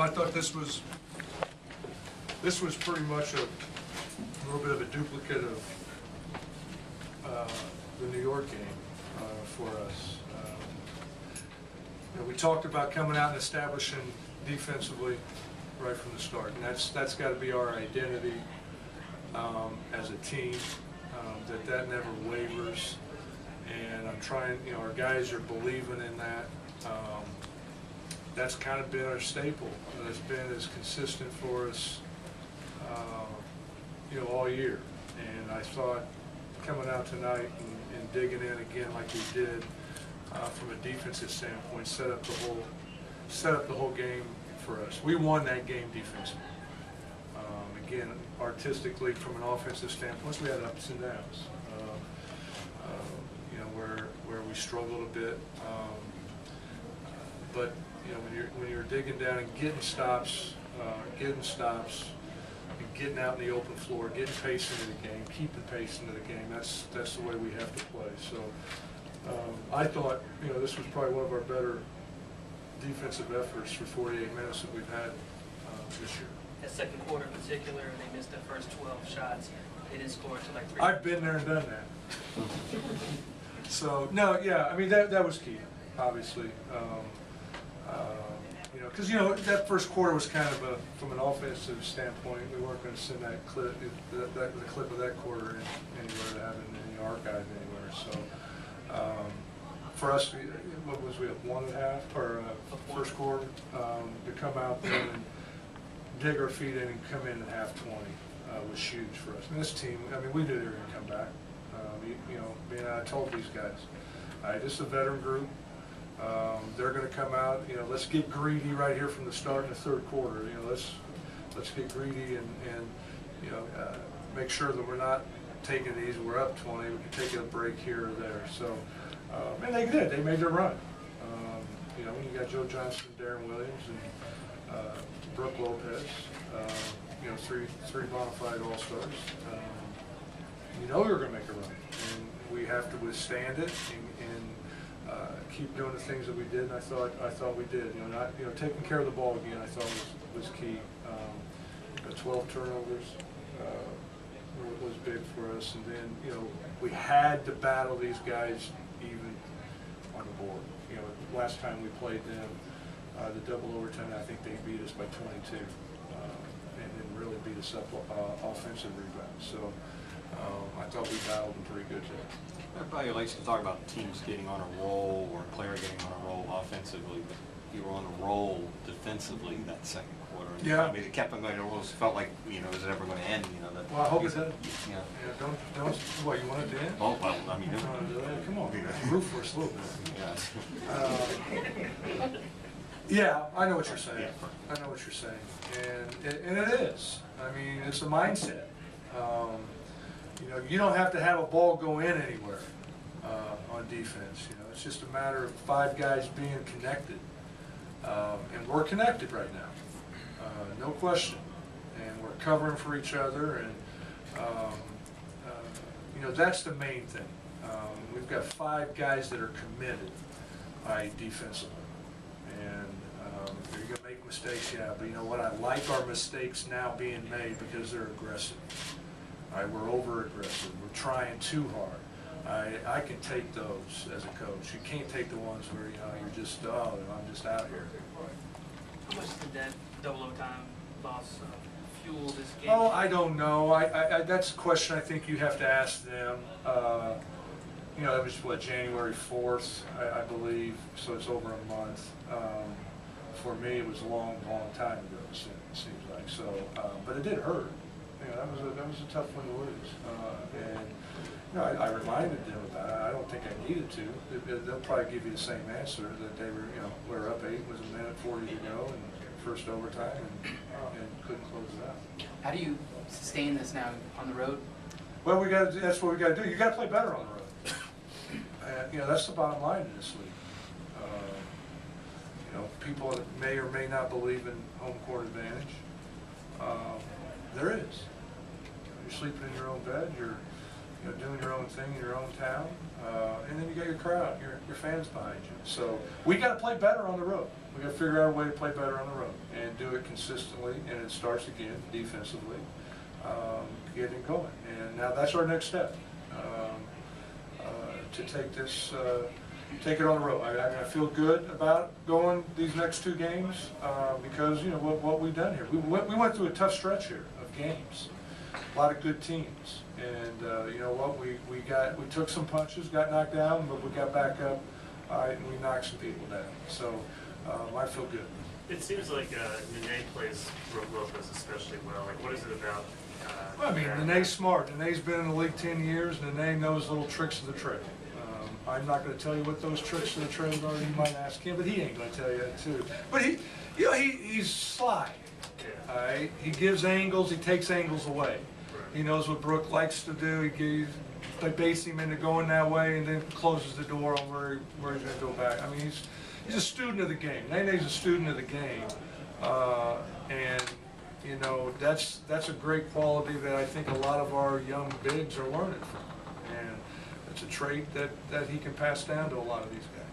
I thought this was pretty much a little bit of a duplicate of the New York game for us. You know, we talked about coming out and establishing defensively right from the start, and that's got to be our identity as a team. That never wavers, and I'm trying. You know, our guys are believing in that. That's kind of been our staple. That's been as consistent for us, you know, all year. And I thought coming out tonight and digging in again like we did from a defensive standpoint, set up the whole game for us. We won that game defensively. Again, artistically, from an offensive standpoint, we had ups and downs. You know, where we struggled a bit, but you know, when you're digging down and getting stops, and getting out in the open floor, getting pace into the game, keeping pace into the game, that's the way we have to play. So I thought, you know, this was probably one of our better defensive efforts for 48 minutes that we've had this year. That second quarter in particular, they missed their first 12 shots. They didn't score until like 3. I've been there and done that. So no, yeah, I mean that was key, obviously. You know, because you know that first quarter was kind of from an offensive standpoint, we weren't going to send that clip, the clip of that quarter anywhere to have it in the archive anywhere. So for us, what was we have 1.5 or first quarter to come out there and dig our feet in and come in at half 20 was huge for us. And this team, I mean, we knew they were going to come back. You know, I told these guys, this is a veteran group. They're going to come out. You know, let's get greedy right here from the start in the third quarter. You know, let's get greedy and you know make sure that we're not taking it easy. We're up 20. We can take a break here or there. So, and they did. They made their run. You know, when you got Joe Johnson, Darren Williams, and Brooke Lopez. You know, three bona fide all-stars. You know we're going to make a run, and we have to withstand it and keep doing the things that we did. And I thought we did. You know, taking care of the ball again. I thought was key. 12 turnovers was big for us, and then you know we had to battle these guys even on the board. You know, last time we played them, the double overtime, I think they beat us by 22, and then really beat us up offensive rebounds. So. I thought we battled them pretty good today. Everybody likes to talk about teams getting on a roll or a player getting on a roll offensively, but you were on a roll defensively that second quarter. And yeah. I mean, it kept on going. It almost felt like, you know, is it ever going to end? You know, that. Well, I hope it does. Yeah. Don't. What, you want it to end? Oh well, I mean, come on, root for us a little bit. Yeah. Yeah, I know what you're saying. I know what you're saying, and it is. I mean, it's a mindset. You know, you don't have to have a ball go in anywhere on defense. You know, it's just a matter of 5 guys being connected, and we're connected right now, no question. And we're covering for each other, and you know, that's the main thing. We've got 5 guys that are committed, defensively, and you're going to make mistakes, yeah. But you know what? I like our mistakes now being made because they're aggressive. We're over-aggressive. We're trying too hard. I can take those as a coach. You can't take the ones where, you know, you're just, oh, I'm just out here. How much did that double overtime loss fuel this game? Oh, I don't know. That's a question I think you have to ask them. You know, it was, what, January 4th, I believe, so it's over a month. For me, it was a long, long time ago, it seems like. So, but it did hurt. You know, that was a tough one to lose, and you know, I reminded them about it. I don't think I needed to. They'll probably give you the same answer that they were. You know, we were up 8, was a minute 40 to go, and first overtime, and couldn't close it out. How do you sustain this now on the road? Well, that's what we got to do. You got to play better on the road. You know, that's the bottom line in this league. You know, people that may or may not believe in home court advantage. There is. You're sleeping in your own bed. You're doing your own thing in your own town, and then you got your crowd, your fans behind you. So we got to play better on the road. We got to figure out a way to play better on the road and do it consistently. And it starts again defensively, getting going. And now that's our next step, to take this, take it on the road. I feel good about going these next 2 games because you know what we've done here. We went through a tough stretch here of games, a lot of good teams, and you know what, we took some punches, got knocked down, but we got back up, and we knocked some people down. So I feel good. It seems like Nene plays Lopez especially well. Like, what is it about? Well, I mean, Nene's smart. Nene's been in the league 10 years. Nene knows little tricks of the trade. I'm not going to tell you what those tricks of the trade are. You might ask him, but he ain't going to tell you that too. But he's sly. Yeah. All right? He gives angles. He takes angles away. Right. He knows what Brooke likes to do. They base him into going that way, and then closes the door on where he's going to go back. I mean, he's a student of the game. Nene's a student of the game, and you know that's a great quality that I think a lot of our young bigs are learning from, and it's a trait that he can pass down to a lot of these guys.